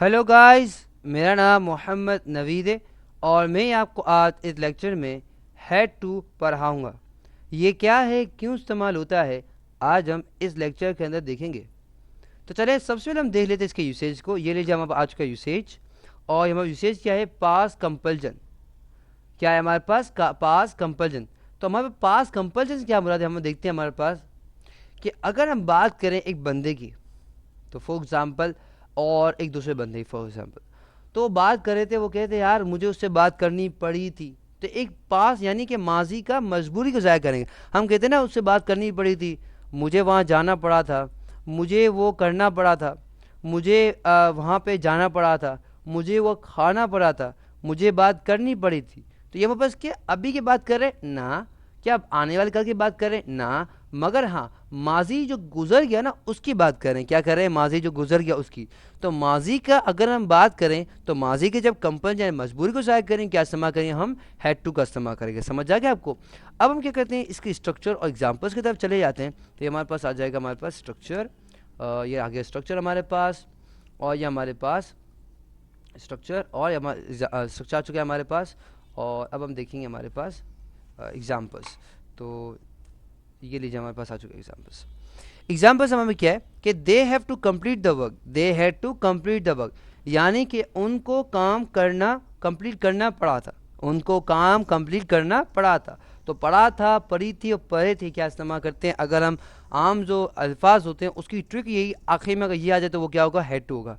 Hello guys, मेरा नाम मोहम्मद नवीद है और मैं आपको आज इस लेक्चर में हैड टू पढ़ाऊँगा। ये क्या है, क्यों इस्तेमाल होता है, आज हम इस लेक्चर के अंदर देखेंगे। तो चले सबसे पहले हम देख लेते हैं इसके यूसेज को। ये लीजिए हमारे आज का यूसेज, और हमारा यूसेज क्या है, पास कंपल्जन। क्या है हमारे पास पास कंपल्जन। तो हमारे पास कंपल्जन क्या मुराद है, हम देखते हैं हमारे पास कि अगर हम बात करें एक बंदे की, तो फॉर एग्जाम्पल, और एक दूसरे बंदे की फॉर एग्जाम्पल, तो बात कर रहे थे, वो कहते यार मुझे उससे बात करनी पड़ी थी। तो एक पास यानी कि माजी का मजबूरी को ज़ाहिर करेंगे। हम कहते हैं ना उससे बात करनी पड़ी थी, मुझे वहाँ जाना पड़ा था, मुझे वो करना पड़ा था, मुझे वहाँ पे जाना पड़ा था, मुझे वो खाना पड़ा था, मुझे बात करनी पड़ी थी। तो ये वापस क्या अभी की बात कर रहे ना, क्या आप आने वाले कल की बात करें ना, मगर हाँ माजी जो गुजर गया ना उसकी बात करें। क्या करें, माजी जो गुजर गया उसकी। तो माजी का अगर हम बात करें तो माजी के जब कंपल्सन यानी मजबूरी को ज़ाहिर करें, क्या इस्तेमाल करें, हम हैड टू का इस्तेमाल करेंगे। समझ आ गया आपको। अब हम क्या करते हैं, इसकी स्ट्रक्चर और एग्जाम्पल्स की तरफ चले जाते हैं। तो ये हमारे पास आ जाएगा, हमारे पास स्ट्रक्चर, ये आ गया स्ट्रक्चर हमारे पास, और ये हमारे पास स्ट्रक्चर, और स्ट्रक्चर आ चुका है हमारे पास। और अब हम देखेंगे हमारे पास एग्जाम्पल्स। तो ये लीजिए हमारे पास आ चुके एग्जाम्पल्स। एग्जाम्पल्स हमें क्या है कि they have to complete the work, they had to complete the work, यानी कि उनको काम करना कंप्लीट करना पड़ा था, उनको काम कंप्लीट करना पड़ा था। तो पढ़ा था, पढ़ी थी और पढ़े थे क्या इस्तेमाल करते हैं। अगर हम आम जो अल्फाज होते हैं उसकी ट्रिक यही, आखिर में अगर ये आ जाए तो वो क्या होगा, हैड टू होगा।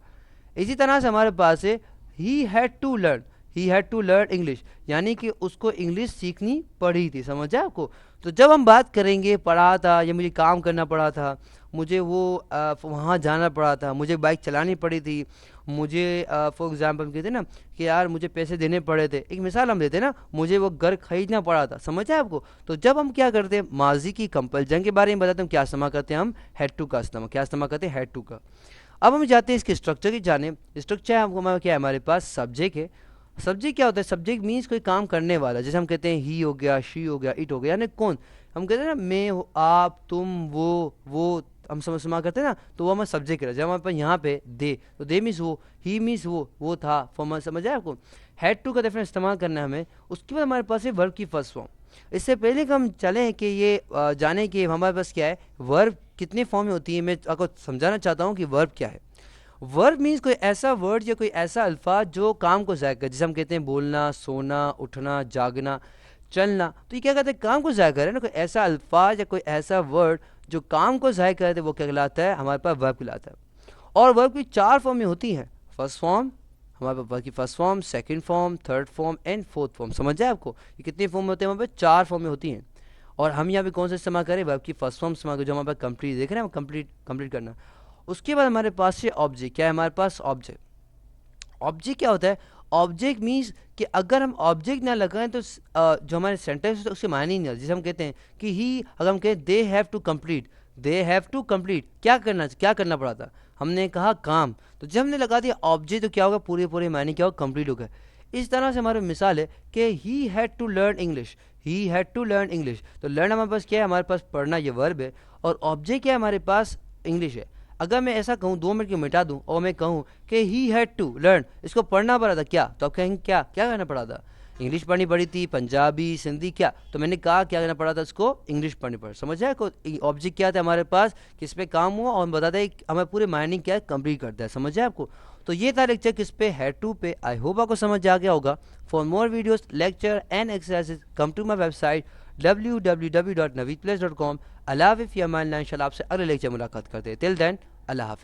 इसी तरह से हमारे पास है he had to learn, he had to learn English, यानी कि उसको इंग्लिश सीखनी पड़ी थी। समझ आए आपको। तो जब हम बात करेंगे पढ़ा था या मुझे काम करना पड़ा था, मुझे वो वहाँ जाना पड़ा था, मुझे बाइक चलानी पड़ी थी, मुझे फॉर एग्जांपल कहते हैं ना कि यार मुझे पैसे देने पड़े थे, एक मिसाल हम देते हैं ना, मुझे वो घर खरीदना पड़ा था। समझ आए आपको। तो जब हम क्या करते हैं, माजी की कंपल्सन के बारे में बताते हैं, क्या इस्तेमाल करते हैं, हम हैड टू का इस्तेमाल, क्या इस्तेमाल करते हैं, हैड टू का। अब हम जाते हैं इसके स्ट्रक्चर की जाने। स्ट्रक्चर हमको हमारा क्या है, हमारे पास सब्जेक्ट है। सब्जेक्ट क्या होता है, सब्जेक्ट मीन्स कोई काम करने वाला। जैसे हम कहते हैं ही हो गया, शी हो गया, इट हो गया, यानी कौन। हम कहते हैं ना मैं हो, आप, तुम, वो हम समझ करते हैं ना, तो वो हमारा सब्जेक्ट है। जब हमारे पास यहाँ पे दे, तो दे मीन्स वो, ही मीन्स वो था, फॉर्म समझ आया आपको। हैड टू का डेफिनेट इस्तेमाल करना है हमें। उसके बाद हमारे पास है वर्ब की फर्स्ट फॉर्म। इससे पहले कि हम चलें कि ये जाने कि हमारे पास क्या है, वर्ब कितने फॉर्म में होती है, मैं आपको समझाना चाहता हूँ कि वर्ब क्या है। वर्ब मीन्स कोई ऐसा वर्ड या कोई ऐसा अल्फाज जो काम को ज़ाहिर करे। जैसे हम कहते हैं बोलना, सोना, उठना, जागना, चलना, तो ये क्या कहते हैं, काम को ज़ाहिर करे ना। कोई ऐसा अल्फाज या कोई ऐसा वर्ड जो काम को ज़ाहिर करे, वो क्या कहलाता है, हमारे पास वर्ब कहलाता है। और वर्ब की 4 फॉर्म में होती हैं। फर्स्ट फॉर्म, हमारे पास वर्ब की first form, second form, third form and fourth form. समझ जाए आपको, ये कितने फॉर्म में होते हैं, हमारे पास 4 फॉर्म में होती हैं। और हम यहाँ पे कौन सा इस्तेमाल करें, वर्ब की फर्स्ट फॉर्म इस्तेमाल करें, जो हमारे पास कंप्लीट देख रहे हैं हम, कंप्लीट करना। उसके बाद हमारे पास ये ऑब्जेक्ट, क्या है हमारे पास, ऑब्जेक्ट। ऑब्जेक्ट क्या होता है, ऑब्जेक्ट मीन्स कि अगर हम ऑब्जेक्ट ना लगाएं तो जो हमारे सेंटेंस है उसके मायने ही नहीं आता। जैसे हम कहते हैं कि ही, अगर हम कहें they have to complete, they have to complete, क्या करना पड़ा था, हमने कहा काम। तो जब हमने लगा दिया ऑब्जेक्ट, तो क्या होगा, पूरे पूरे मायने क्या होगा, कंप्लीट हो गया। इस तरह से हमारी मिसाल है कि he had to learn English, he had to learn English. तो लर्न हमारे पास क्या है, हमारे पास पढ़ना, ये वर्ब है, और ऑब्जेक्ट क्या है हमारे पास, इंग्लिश है। अगर मैं ऐसा कहूँ, 2 मिनट को मिटा दूँ और मैं कहूँ कि ही हैड टू लर्न, इसको पढ़ना पड़ा था क्या, तो आप कहेंगे क्या क्या करना पड़ा था, इंग्लिश पढ़नी पड़ी थी, पंजाबी, सिंधी, क्या। तो मैंने कहा क्या करना पड़ा था, इसको इंग्लिश पढ़नी पड़ी। समझ आया को। ऑब्जेक्ट क्या था हमारे पास, किस पे काम हुआ, और बताता है हमें पूरे माइनिंग क्या है, कंप्लीट करता है। समझ आया आपको। तो ये था लेक्चर किस पे, हैड टू पे। आई होप आपको समझ आ गया होगा। For more videos, lecture and exercises, come to my website www.naveedplace.com। अल्लाह हाफ़िज़। इंशाल्लाह आपसे अगले लेक्चर मुलाकात करते हैं। टिल देन, अल्लाह हाफ़िज़।